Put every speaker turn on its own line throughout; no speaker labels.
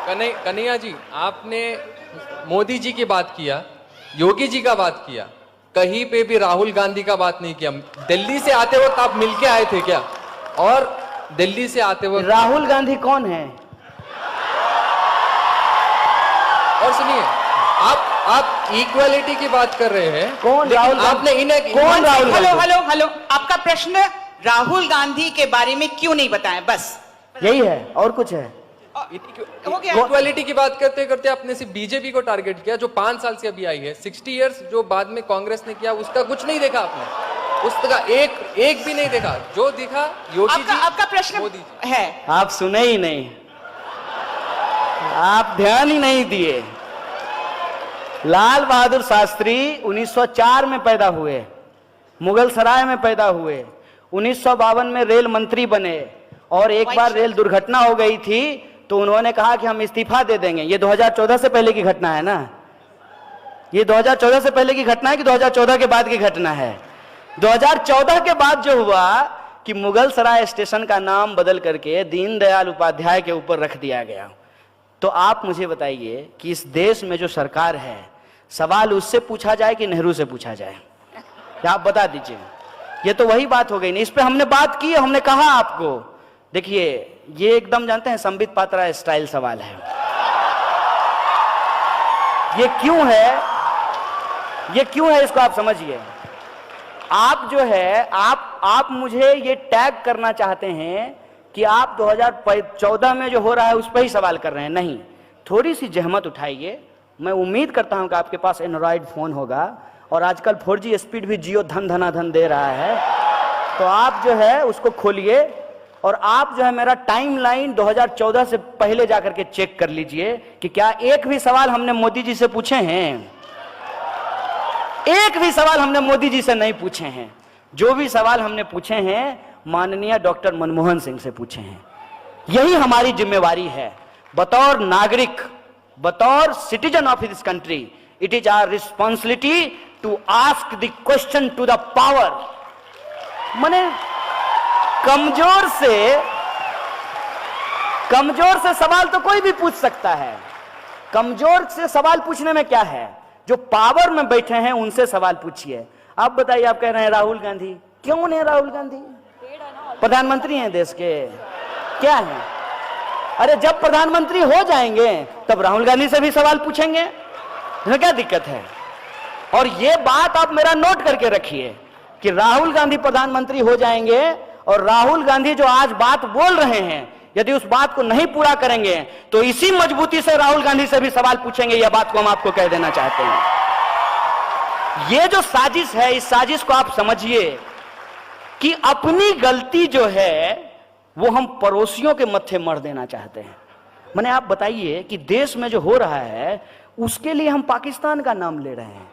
कन्हैया जी, आपने मोदी जी की बात किया, योगी जी का बात किया, कहीं पे भी राहुल गांधी का बात नहीं किया। दिल्ली से आते वक्त आप मिलके आए थे क्या? और दिल्ली से आते वक्त
राहुल गांधी कौन है?
और सुनिए, आप इक्वालिटी की बात कर रहे हैं।
कौन राहुल?
आपने इन्हें
कौन राहुल?
हेलो, आपका प्रश्न राहुल गांधी के बारे में क्यों नहीं बताया? बस
यही है, और कुछ है?
हो गया।
इक्वालिटी की बात करते करते आपने सिर्फ बीजेपी को टारगेट किया, जो 5 साल से अभी आई है। 60 इयर्स जो बाद में कांग्रेस ने किया, उसका कुछ नहीं देखा आपने, उसका एक भी नहीं देखा। जो दिखा योगी जी,
आपका प्रश्न
मोदी जी
है।
आप सुने ही नहीं, आप ध्यान ही नहीं दिए। लाल बहादुर शास्त्री 1904 में पैदा हुए, मुगल सराय में पैदा हुए, 1952 में रेल मंत्री बने, और एक बार रेल दुर्घटना हो गई थी तो उन्होंने कहा कि हम इस्तीफा दे देंगे। ये 2014 से पहले की घटना है ना? ये 2014 से पहले की घटना है कि 2014 के बाद की घटना है? 2014 के बाद जो हुआ कि मुगल सराय स्टेशन का नाम बदल करके दीनदयाल उपाध्याय के ऊपर रख दिया गया। तो आप मुझे बताइए कि इस देश में जो सरकार है, सवाल उससे पूछा जाए कि नेहरू से पूछा जाए? आप बता दीजिए। ये तो वही बात हो गई ना, इस पे हमने बात की, हमने कहा आपको। देखिए, ये एकदम जानते हैं संबित पात्रा स्टाइल सवाल है। ये क्यों है, ये क्यों है, इसको आप समझिए। आप जो है, आप मुझे ये टैग करना चाहते हैं कि आप 2014 में जो हो रहा है उस पर ही सवाल कर रहे हैं। नहीं, थोड़ी सी जहमत उठाइए। मैं उम्मीद करता हूं कि आपके पास एंड्रॉइड फोन होगा, और आजकल 4G स्पीड भी जियो धन धनाधन दे रहा है, तो आप जो है उसको खोलिए, और आप जो है मेरा टाइमलाइन 2014 से पहले जाकर के चेक कर लीजिए कि क्या एक भी सवाल हमने मोदी जी से पूछे हैं? एक भी सवाल हमने मोदी जी से नहीं पूछे हैं। जो भी सवाल हमने पूछे हैं माननीय डॉक्टर मनमोहन सिंह से पूछे हैं। यही हमारी जिम्मेवारी है बतौर नागरिक, बतौर citizen of this country. It is our responsibility to ask the question to the power. माने कमजोर से सवाल तो कोई भी पूछ सकता है। कमजोर से सवाल पूछने में क्या है? जो पावर में बैठे हैं उनसे सवाल पूछिए। आप बताइए, आप कह रहे हैं राहुल गांधी, क्यों नहीं? राहुल गांधी प्रधानमंत्री हैं देश के, क्या है? अरे जब प्रधानमंत्री हो जाएंगे तब राहुल गांधी से भी सवाल पूछेंगे, इसमें क्या दिक्कत है? और ये बात आप मेरा नोट करके रखिए कि राहुल गांधी प्रधानमंत्री हो जाएंगे, और राहुल गांधी जो आज बात बोल रहे हैं, यदि उस बात को नहीं पूरा करेंगे तो इसी मजबूती से राहुल गांधी से भी सवाल पूछेंगे। यह बात को हम आपको कह देना चाहते हैं। यह जो साजिश है, इस साजिश को आप समझिए कि अपनी गलती जो है वो हम पड़ोसियों के मत्थे मर देना चाहते हैं। मैंने आप बताइए कि देश में जो हो रहा है उसके लिए हम पाकिस्तान का नाम ले रहे हैं।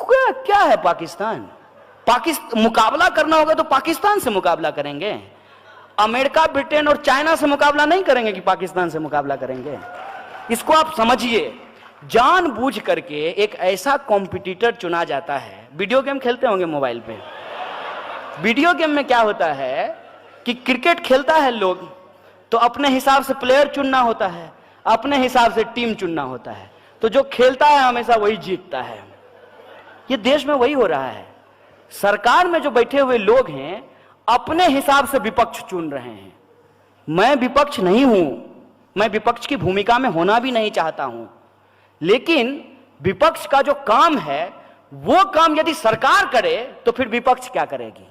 क्या है पाकिस्तान? मुकाबला करना होगा तो पाकिस्तान से मुकाबला करेंगे। अमेरिका, ब्रिटेन और चाइना से मुकाबला नहीं करेंगे कि पाकिस्तान से मुकाबला करेंगे। इसको आप समझिए। जानबूझ करके एक ऐसा कॉम्पिटिटर चुना जाता है। वीडियो गेम खेलते होंगे मोबाइल पे। वीडियो गेम में क्या होता है कि क्रिकेट खेलता है लोग, तो अपने हिसाब से प्लेयर चुनना होता है, अपने हिसाब से टीम चुनना होता है, तो जो खेलता है हमेशा वही जीतता है। ये देश में वही हो रहा है। सरकार में जो बैठे हुए लोग हैं अपने हिसाब से विपक्ष चुन रहे हैं। मैं विपक्ष नहीं हूं, मैं विपक्ष की भूमिका में होना भी नहीं चाहता हूं, लेकिन विपक्ष का जो काम है वो काम यदि सरकार करे तो फिर विपक्ष क्या करेगी?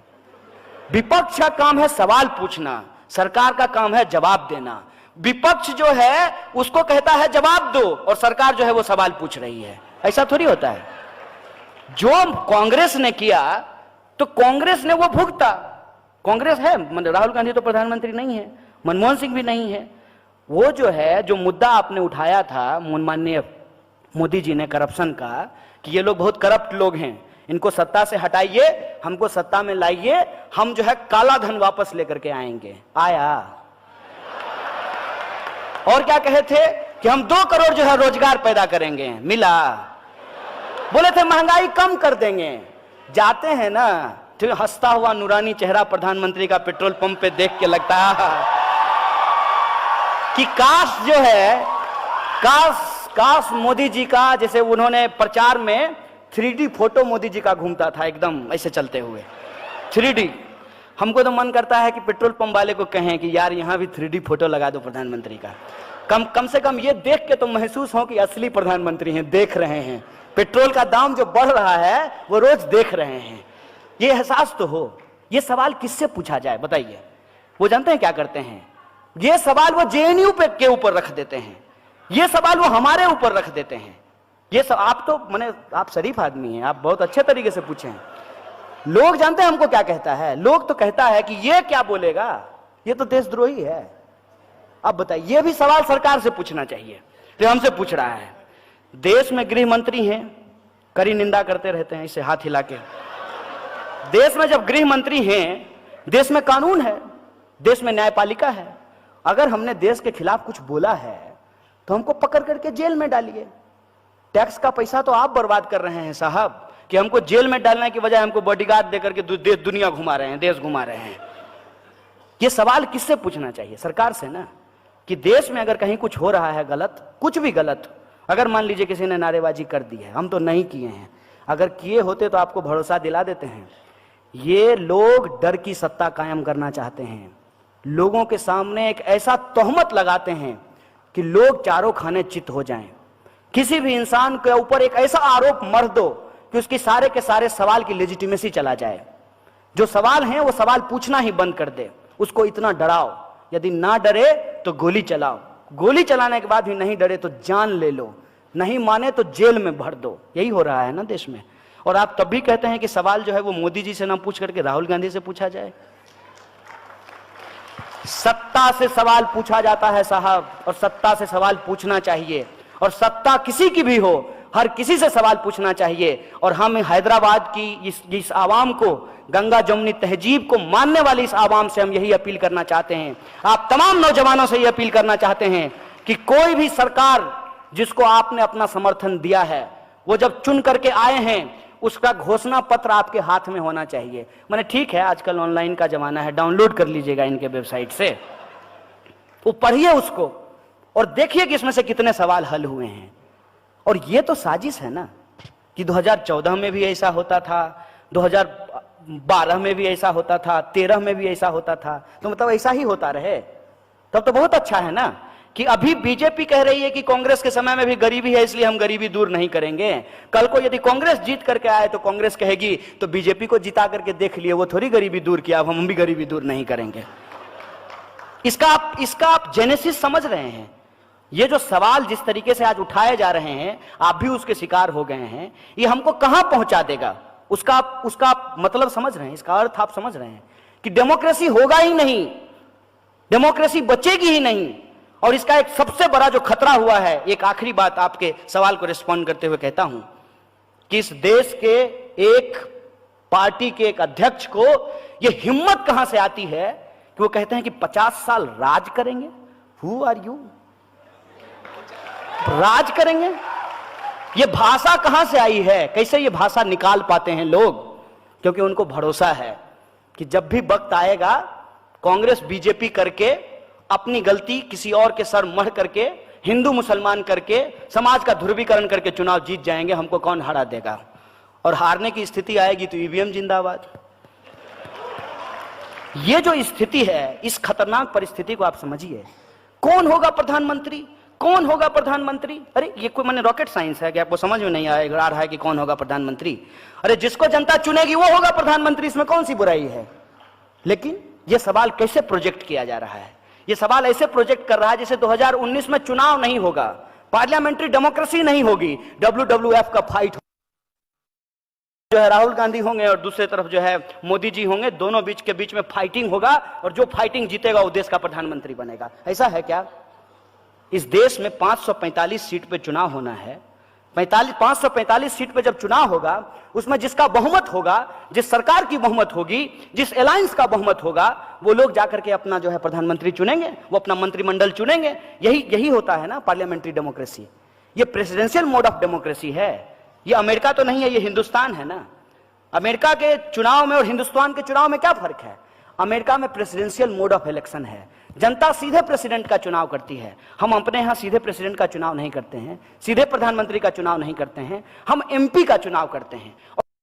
विपक्ष का काम है सवाल पूछना, सरकार का काम है जवाब देना। विपक्ष जो है उसको कहता है जवाब दो, और सरकार जो है वो सवाल पूछ रही है। ऐसा थोड़ी होता है। जो कांग्रेस ने किया तो कांग्रेस ने वो भुगता। कांग्रेस है, राहुल गांधी तो प्रधानमंत्री नहीं है, मनमोहन सिंह भी नहीं है। वो जो है, जो मुद्दा आपने उठाया था माननीय मोदी जी ने करप्शन का, कि ये लोग बहुत करप्ट लोग हैं, इनको सत्ता से हटाइए, हमको सत्ता में लाइए, हम जो है काला धन वापस लेकर के आएंगे। आया। और क्या कहे थे कि हम 2 करोड़ जो है रोजगार पैदा करेंगे, मिला। बोले थे महंगाई कम कर देंगे। जाते हैं ना, ठीक, हंसता हुआ नूरानी चेहरा प्रधानमंत्री का पेट्रोल पंप पे देख के लगता है कि काश जो है, काश मोदी जी का, जैसे उन्होंने प्रचार में 3D फोटो मोदी जी का घूमता था एकदम ऐसे चलते हुए 3D। हमको तो मन करता है कि पेट्रोल पंप वाले को कहें कि यार यहां भी 3D फोटो लगा दो प्रधानमंत्री का। कम से कम ये देख के तो महसूस हो कि असली प्रधानमंत्री हैं, देख रहे हैं। पेट्रोल का दाम जो बढ़ रहा है वो रोज देख रहे हैं, ये एहसास तो हो। ये सवाल किससे पूछा जाए बताइए? वो जानते हैं क्या करते हैं? ये सवाल वो जेएनयू के ऊपर रख देते हैं, ये सवाल वो हमारे ऊपर रख देते हैं। ये सब आप तो माने आप शरीफ आदमी हैं, आप बहुत अच्छे तरीके से पूछे हैं। लोग जानते हैं हमको क्या कहता है? लोग तो कहता है कि ये क्या बोलेगा, ये तो देशद्रोही है। अब बताइए, ये भी सवाल सरकार से पूछना चाहिए जो हमसे पूछ रहा है। देश में गृह मंत्री हैं, कड़ी निंदा करते रहते हैं इसे हाथ हिला के। देश में जब गृह मंत्री हैं, देश में कानून है, देश में न्यायपालिका है। अगर हमने देश के खिलाफ कुछ बोला है तो हमको पकड़ करके जेल में डालिए। टैक्स का पैसा तो आप बर्बाद कर रहे हैं साहब, कि हमको जेल में डालने की बजाय हमको बॉडीगार्ड देकर के दुनिया घुमा रहे हैं, देश घुमा रहे हैं। ये सवाल किससे पूछना चाहिए? सरकार से ना, कि देश में अगर कहीं कुछ हो रहा है गलत, कुछ भी गलत, अगर मान लीजिए किसी ने नारेबाजी कर दी है, हम तो नहीं किए हैं, अगर किए होते तो आपको भरोसा दिला देते हैं। ये लोग डर की सत्ता कायम करना चाहते हैं, लोगों के सामने एक ऐसा तोहमत लगाते हैं कि लोग चारों खाने चित हो जाएं। किसी भी इंसान के ऊपर एक ऐसा आरोप मर दो कि उसकी सारे के सारे सवाल की लेजिटिमेसी चला जाए। जो सवाल हैं वो सवाल पूछना ही बंद कर दे, उसको इतना डराओ, यदि ना डरे तो गोली चलाओ, गोली चलाने के बाद भी नहीं डरे तो जान ले लो, नहीं माने तो जेल में भर दो। यही हो रहा है ना देश में। और आप तब भी कहते हैं कि सवाल जो है वो मोदी जी से ना पूछ करके राहुल गांधी से पूछा जाए। सत्ता से सवाल पूछा जाता है साहब, और सत्ता से सवाल पूछना चाहिए, और सत्ता किसी की भी हो, हर किसी से सवाल पूछना चाहिए। और हम हैदराबाद की इस आवाम को, गंगा जमुनी तहजीब को मानने वाली इस आवाम से हम यही अपील करना चाहते हैं। आप तमाम नौजवानों से यह अपील करना चाहते हैं कि कोई भी सरकार जिसको आपने अपना समर्थन दिया है, वो जब चुन करके आए हैं, उसका घोषणा पत्र आपके हाथ में होना चाहिए। मैंने ठीक है, आजकल ऑनलाइन का जमाना है, डाउनलोड कर लीजिएगा इनके वेबसाइट से, वो पढ़िए उसको और देखिए कि इसमें से कितने सवाल हल हुए हैं। और ये तो साजिश है ना कि 2014 में भी ऐसा होता था, 2012 में भी ऐसा होता था, 13 में भी ऐसा होता था, तो मतलब ऐसा ही होता रहे तब तो बहुत अच्छा है ना। कि अभी बीजेपी कह रही है कि कांग्रेस के समय में भी गरीबी है इसलिए हम गरीबी दूर नहीं करेंगे। कल को यदि कांग्रेस जीत करके आए तो कांग्रेस कहेगी तो बीजेपी को जिता करके देख लिए, वो थोड़ी गरीबी दूर किया, अब हम भी गरीबी दूर नहीं करेंगे। इसका आप जेनेसिस समझ रहे हैं? ये जो सवाल जिस तरीके से आज उठाए जा रहे हैं, आप भी उसके शिकार हो गए हैं, ये हमको कहां पहुंचा देगा उसका मतलब समझ रहे हैं? इसका अर्थ आप समझ रहे हैं कि डेमोक्रेसी होगा ही नहीं, डेमोक्रेसी बचेगी ही नहीं। और इसका एक सबसे बड़ा जो खतरा हुआ है, एक आखिरी बात आपके सवाल को रिस्पॉन्ड करते हुए कहता हूं कि इस देश के एक पार्टी के एक अध्यक्ष को यह हिम्मत कहां से आती है कि वो कहते हैं कि 50 साल राज करेंगे। Who are you? राज करेंगे? ये भाषा कहां से आई है? कैसे ये भाषा निकाल पाते हैं लोग? क्योंकि उनको भरोसा है कि जब भी वक्त आएगा कांग्रेस बीजेपी करके, अपनी गलती किसी और के सर मढ़ करके, हिंदू मुसलमान करके, समाज का ध्रुवीकरण करके चुनाव जीत जाएंगे, हमको कौन हरा देगा। और हारने की स्थिति आएगी तो ईवीएम जिंदाबाद। ये जो स्थिति है, इस खतरनाक परिस्थिति को आप समझिए। कौन होगा प्रधानमंत्री? कौन होगा प्रधानमंत्री? अरे ये कोई मैंने रॉकेट साइंस है कि आपको समझ में नहीं आ रहा है कि कौन होगा प्रधानमंत्री? अरे जिसको जनता चुनेगी वो होगा प्रधानमंत्री, इसमें कौन सी बुराई है? लेकिन यह सवाल कैसे प्रोजेक्ट किया जा रहा है? यह सवाल ऐसे प्रोजेक्ट कर रहा है जैसे 2019 में चुनाव नहीं होगा, पार्लियामेंट्री डेमोक्रेसी नहीं होगी, WWF का फाइट जो है राहुल गांधी होंगे और दूसरी तरफ जो है मोदी जी होंगे, दोनों बीच के बीच में फाइटिंग होगा और जो फाइटिंग जीतेगा वो देश का प्रधानमंत्री बनेगा। ऐसा है क्या? इस देश में 545 सीट पे चुनाव होना है। 545 सीट पे जब चुनाव होगा, उसमें जिसका बहुमत होगा, जिस सरकार की बहुमत होगी, जिस अलायंस का बहुमत होगा, वो लोग जाकर के अपना जो है प्रधानमंत्री चुनेंगे, वो अपना मंत्रिमंडल चुनेंगे। यही होता है ना पार्लियामेंट्री डेमोक्रेसी। ये प्रेसिडेंशियल मोड ऑफ डेमोक्रेसी है। ये अमेरिका तो नहीं है, ये हिंदुस्तान है ना। अमेरिका के चुनाव में और हिंदुस्तान के चुनाव में क्या फर्क है? अमेरिका में प्रेसिडेंशियल मोड ऑफ इलेक्शन है, जनता सीधे प्रेसिडेंट का चुनाव करती है। हम अपने यहां सीधे प्रेसिडेंट का चुनाव नहीं करते हैं, सीधे प्रधानमंत्री का चुनाव नहीं करते हैं, हम एमपी का चुनाव करते हैं।